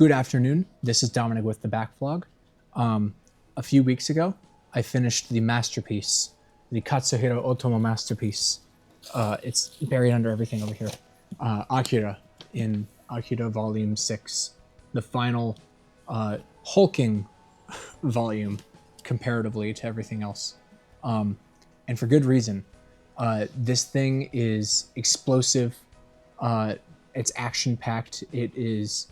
Good afternoon. This is Dominic with TheBackVlog. A few weeks ago, I finished the masterpiece, the Katsuhiro Otomo masterpiece. It's buried under everything over here. Akira, in Akira Volume 6, the final hulking volume comparatively to everything else. And for good reason. This thing is explosive. It's action-packed. It is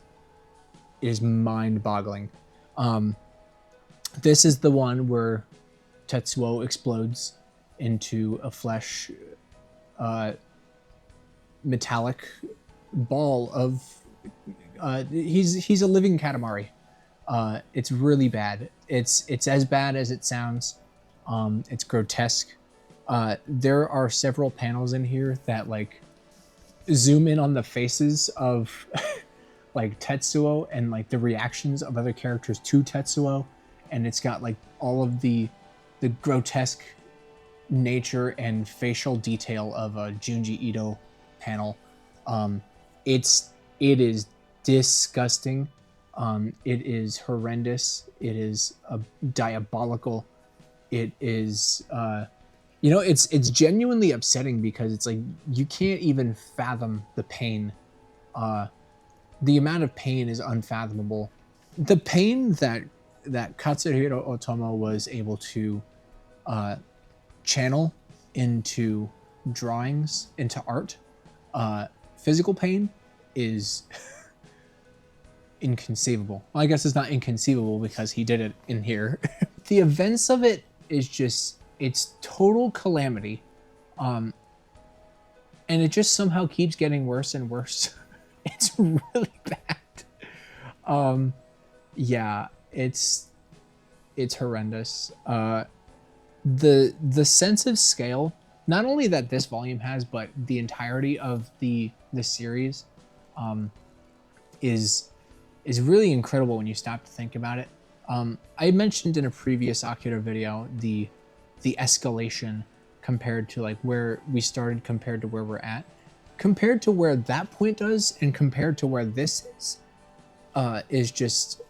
mind-boggling. This is the one where Tetsuo explodes into a flesh metallic ball of he's a living Katamari. It's really bad. It's as bad as it sounds. It's grotesque. There are several panels in here that like zoom in on the faces of like Tetsuo and like the reactions of other characters to Tetsuo, and it's got like all of the grotesque nature and facial detail of a Junji Ito panel. It is disgusting. It is horrendous. It is diabolical. It is it's genuinely upsetting because it's like you can't even fathom the pain. The amount of pain is unfathomable. The pain that Katsuhiro Otomo was able to channel into drawings, into art, physical pain is inconceivable. Well, I guess it's not inconceivable because he did it in here. The events of it is just, it's total calamity. And it just somehow keeps getting worse and worse. It's really bad. Yeah, it's horrendous. The sense of scale, not only that this volume has, but the entirety of the series, is really incredible when you stop to think about it. I mentioned in a previous Akira video the escalation compared to like where we started compared to where we're at. Compared to where that point does and compared to where this is just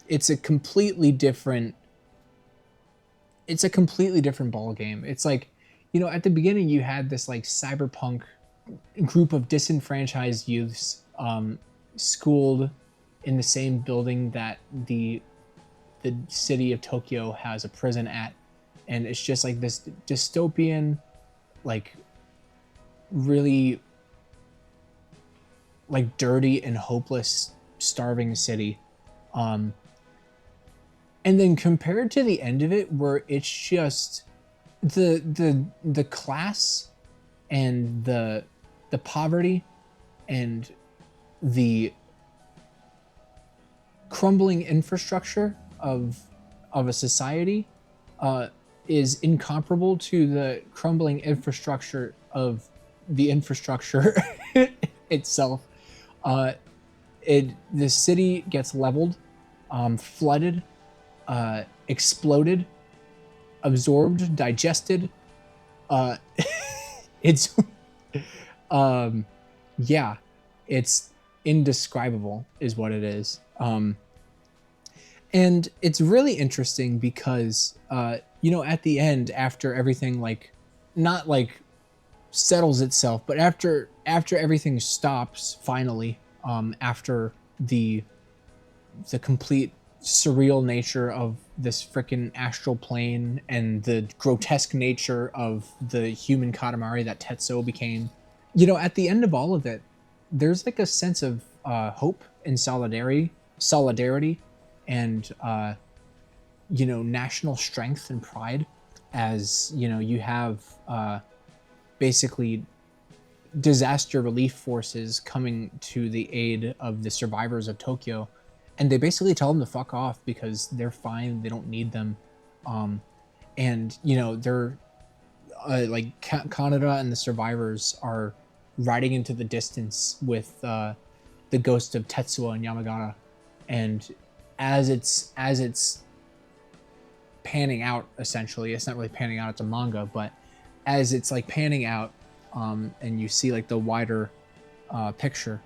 it's a completely different ball game. It's like, you know, at the beginning you had this like cyberpunk group of disenfranchised youths schooled in the same building that the city of Tokyo has a prison at, and it's just like this dystopian, like really like dirty and hopeless starving city. And then compared to the end of it where it's just the class and the poverty and the crumbling infrastructure of a society is incomparable to the crumbling infrastructure of the infrastructure itself. The city gets leveled, flooded, exploded, absorbed, digested. It's yeah, it's indescribable is what it is. And it's really interesting because you know, at the end, after everything like not like settles itself, but after everything stops finally, after the complete surreal nature of this freaking astral plane and the grotesque nature of the human Katamari that Tetsuo became, you know, at the end of all of it, there's like a sense of hope and solidarity and you know, national strength and pride, as you know, you have basically disaster relief forces coming to the aid of the survivors of Tokyo, and they basically tell them to fuck off because they're fine, they don't need them. And you know, they're like Kaneda and the survivors are riding into the distance with the ghost of Tetsuo and Yamagata, and as it's panning out, essentially, it's not really panning out, it's a manga, but as it's like panning out, and you see like the wider picture,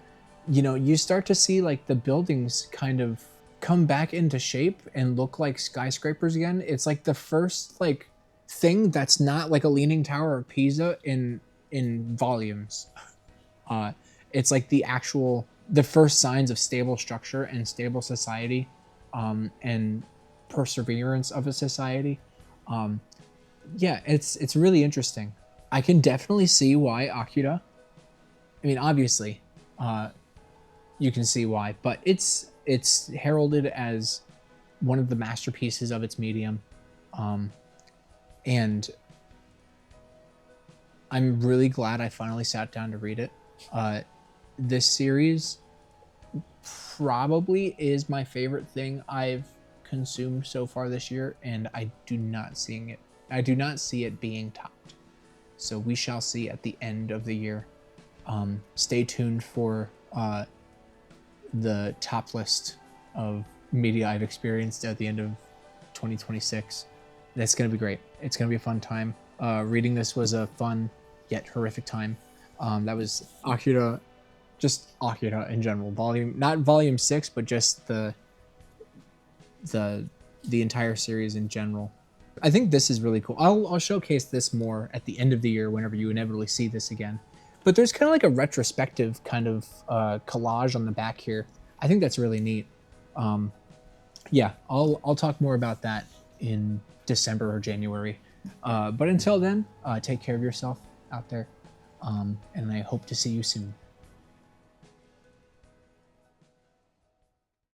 you know, you start to see like the buildings kind of come back into shape and look like skyscrapers again. It's like the first like thing that's not like a leaning tower of Pisa in volumes. Uh, it's like the first signs of stable structure and stable society, and perseverance of a society. Um, yeah, it's really interesting. I can definitely see why Akira. I mean, obviously, uh, you can see why, but it's heralded as one of the masterpieces of its medium, um, and I'm really glad I finally sat down to read it. Uh, this series probably is my favorite thing I've consumed so far this year, and I do not see it being topped. So we shall see at the end of the year. Stay tuned for the top list of media I've experienced at the end of 2026. That's going to be great. It's going to be a fun time. Reading this was a fun yet horrific time. That was Akira, just Akira in general. Not volume 6, but just the entire series in general. I think this is really cool. I'll showcase this more at the end of the year whenever you inevitably see this again. But there's kind of like a retrospective kind of collage on the back here. I think that's really neat. Yeah, I'll talk more about that in December or January. But until then, take care of yourself out there, and I hope to see you soon.